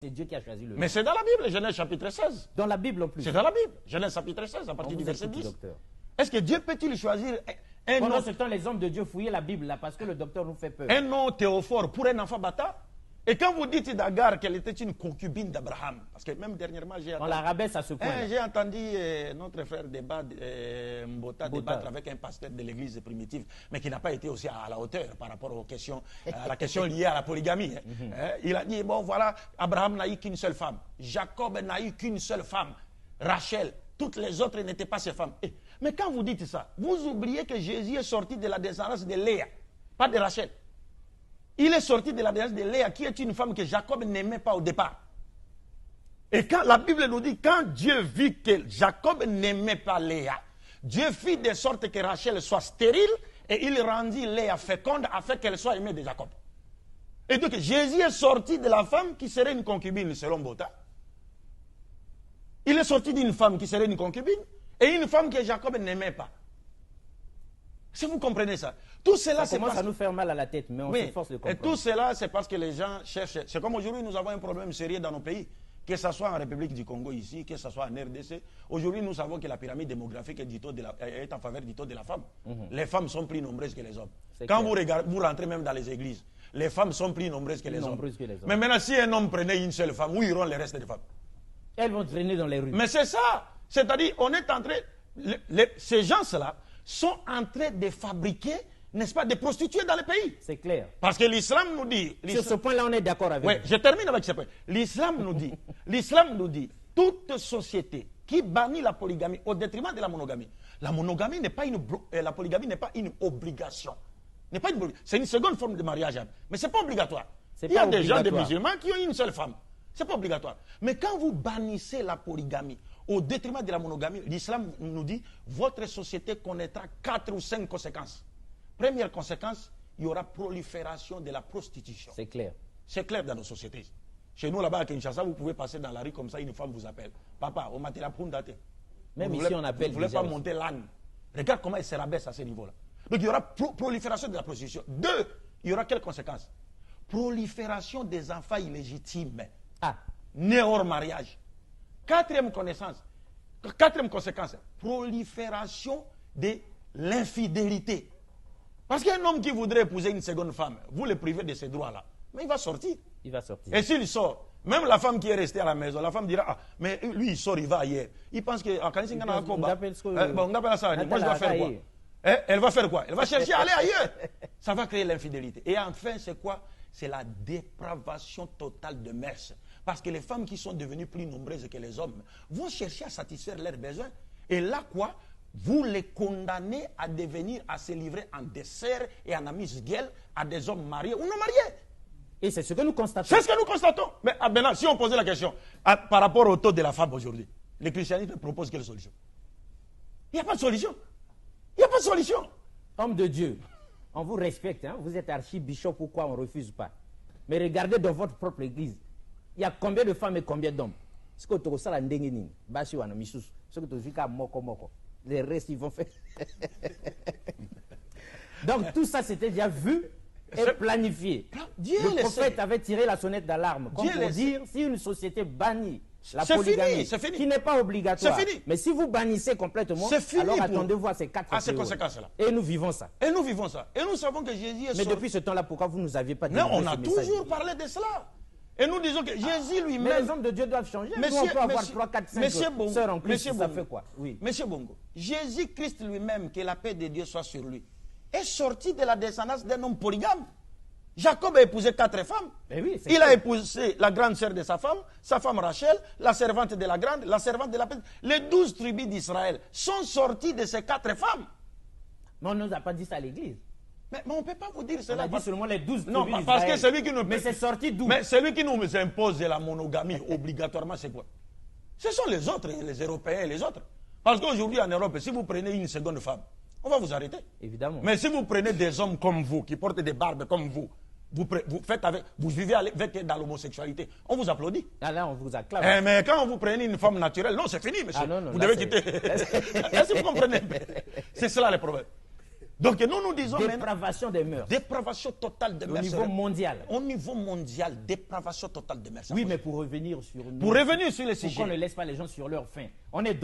C'est Dieu qui a choisi le nom. Mais c'est dans la Bible, Genèse chapitre 16. Dans la Bible en plus. C'est dans la Bible, Genèse chapitre 16, à partir du verset 10. Docteur. Est-ce que Dieu peut-il choisir un Pendant nom, ce temps, les hommes de Dieu fouillaient la Bible là parce que le docteur nous fait peur. un nom théophore pour un enfant bâtard? Et quand vous dites d'Agar qu'elle était une concubine d'Abraham, parce que même dernièrement, j'ai On entendu, la rabaisse à ce point. j'ai entendu notre frère Mbota débattre avec un pasteur de l'église primitive, mais qui n'a pas été aussi à la hauteur par rapport aux questions, à la question liée à la polygamie. Il a dit, bon voilà, Abraham n'a eu qu'une seule femme, Jacob n'a eu qu'une seule femme, Rachel, toutes les autres n'étaient pas ses femmes. Mais quand vous dites ça, vous oubliez que Jésus est sorti de la descendance de Léa, pas de Rachel. Il est sorti de la descendance de Léa, qui est une femme que Jacob n'aimait pas au départ. Et quand la Bible nous dit, quand Dieu vit que Jacob n'aimait pas Léa, Dieu fit de sorte que Rachel soit stérile et il rendit Léa féconde afin qu'elle soit aimée de Jacob. Et donc Jésus est sorti de la femme qui serait une concubine selon Bota. Il est sorti d'une femme qui serait une concubine et une femme que Jacob n'aimait pas. Si vous comprenez ça, tout cela ça commence à nous faire mal à la tête, mais on s'efforce de comprendre. Et tout cela, c'est parce que les gens cherchent. C'est comme aujourd'hui, nous avons un problème sérieux dans nos pays, que ce soit en République du Congo ici, que ce soit en RDC. Aujourd'hui, nous savons que la pyramide démographique est en faveur du taux de la femme. Les femmes sont plus nombreuses que les hommes. Quand vous rentrez même dans les églises, les femmes sont plus nombreuses que les hommes. Mais maintenant, si un homme prenait une seule femme, où iront les restes des femmes? Elles vont traîner dans les rues. Mais c'est ça. C'est-à-dire, on est en train. Ces gens-là sont en train de fabriquer, n'est-ce pas, des prostituées dans le pays. C'est clair. Parce que l'islam nous dit... Sur ce point-là, on est d'accord avec vous. Je termine avec ce point. L'islam nous dit, toute société qui bannit la polygamie au détriment de la monogamie. La monogamie n'est pas la polygamie n'est pas une obligation. C'est une seconde forme de mariage, mais ce n'est pas obligatoire. Il y a des gens, des musulmans, qui ont une seule femme. Ce n'est pas obligatoire. Mais quand vous bannissez la polygamie au détriment de la monogamie, l'islam nous dit, votre société connaîtra 4 ou 5 conséquences. Première conséquence, il y aura prolifération de la prostitution. C'est clair. C'est clair dans nos sociétés. Chez nous, là-bas à Kinshasa, vous pouvez passer dans la rue comme ça, une femme vous appelle. Papa, on m'a dit la poune datée. Même ici, on appelle. Vous ne voulez pas monter l'âne. Regarde comment elle se rabaisse à ce niveau-là. Donc il y aura prolifération de la prostitution. 2, il y aura quelles conséquences? Prolifération des enfants illégitimes. Nés hors mariage. Quatrième conséquence, prolifération de l'infidélité. Parce qu'un homme qui voudrait épouser une seconde femme, vous le privez de ces droits-là. Mais il va sortir. Il va sortir. Et s'il sort, même la femme qui est restée à la maison, la femme dira, ah, mais lui il sort, il va ailleurs. Il pense que, moi je dois faire quoi? Elle va faire quoi? Elle va chercher à aller ailleurs. Ça va créer l'infidélité. Et enfin, c'est quoi? C'est la dépravation totale de mœurs. Parce que les femmes qui sont devenues plus nombreuses que les hommes vont chercher à satisfaire leurs besoins. Et là, quoi? Vous les condamnez à devenir, à se livrer en dessert et en amuse-gueule à des hommes mariés ou non mariés. Et c'est ce que nous constatons. C'est ce que nous constatons. Mais maintenant, si on posait la question par rapport au taux de la femme aujourd'hui, le christianisme propose quelle solution? Il n'y a pas de solution. Il n'y a pas de solution. Homme de Dieu, on vous respecte. Hein? Vous êtes archibishop, pourquoi on ne refuse pas? Mais regardez dans votre propre église. Il y a combien de femmes et combien d'hommes? Les restes, ils vont faire. Donc tout ça, c'était déjà vu et planifié. Le prophète avait tiré la sonnette d'alarme. Comme pour dire, si une société bannit la polygamie, qui n'est pas obligatoire, mais si vous bannissez complètement, alors attendez-vous à ces 4 conséquences-là. Et nous vivons ça. Et nous vivons ça. Et nous savons que Jésus est Mais depuis ce temps-là, pourquoi vous ne nous aviez pas dit? Non, on a toujours parlé de cela. Et nous disons que Jésus lui-même... Mais les hommes de Dieu doivent changer. Nous, on peut avoir 3, 4, 5 sœurs en Christ, ça fait quoi? Oui. Monsieur Bongo, Jésus-Christ lui-même, que la paix de Dieu soit sur lui, est sorti de la descendance d'un homme polygame. Jacob a épousé 4 femmes. Oui, il a épousé la grande sœur de sa femme Rachel, la servante de la grande, la servante de la petite. Les 12 tribus d'Israël sont sorties de ces 4 femmes. Mais on ne nous a pas dit ça à l'église. Mais on ne peut pas vous dire cela. On a dit seulement les 12 tribus Non, parce que celui qui nous... Mais c'est sorti d'où? Mais celui qui nous impose la monogamie obligatoirement, c'est quoi? Ce sont les autres, les Européens et les autres. Parce qu'aujourd'hui en Europe, si vous prenez une seconde femme, on va vous arrêter. Évidemment. Mais si vous prenez des hommes comme vous, qui portent des barbes comme vous vivez avec dans l'homosexualité, on vous applaudit. Ah là, on vous acclame. Mais quand vous prenez une femme naturelle, non, c'est fini, monsieur. Ah non, vous devez quitter. Est-ce que vous comprenez? C'est cela le problème. Donc nous disons dépravation des mœurs. Dépravation totale des mœurs. Au niveau mondial. Au niveau mondial, dépravation totale des mœurs. Oui, mais pour revenir sur nous. Pour revenir sur les sujets. Pourquoi on ne laisse pas les gens sur leur faim? On est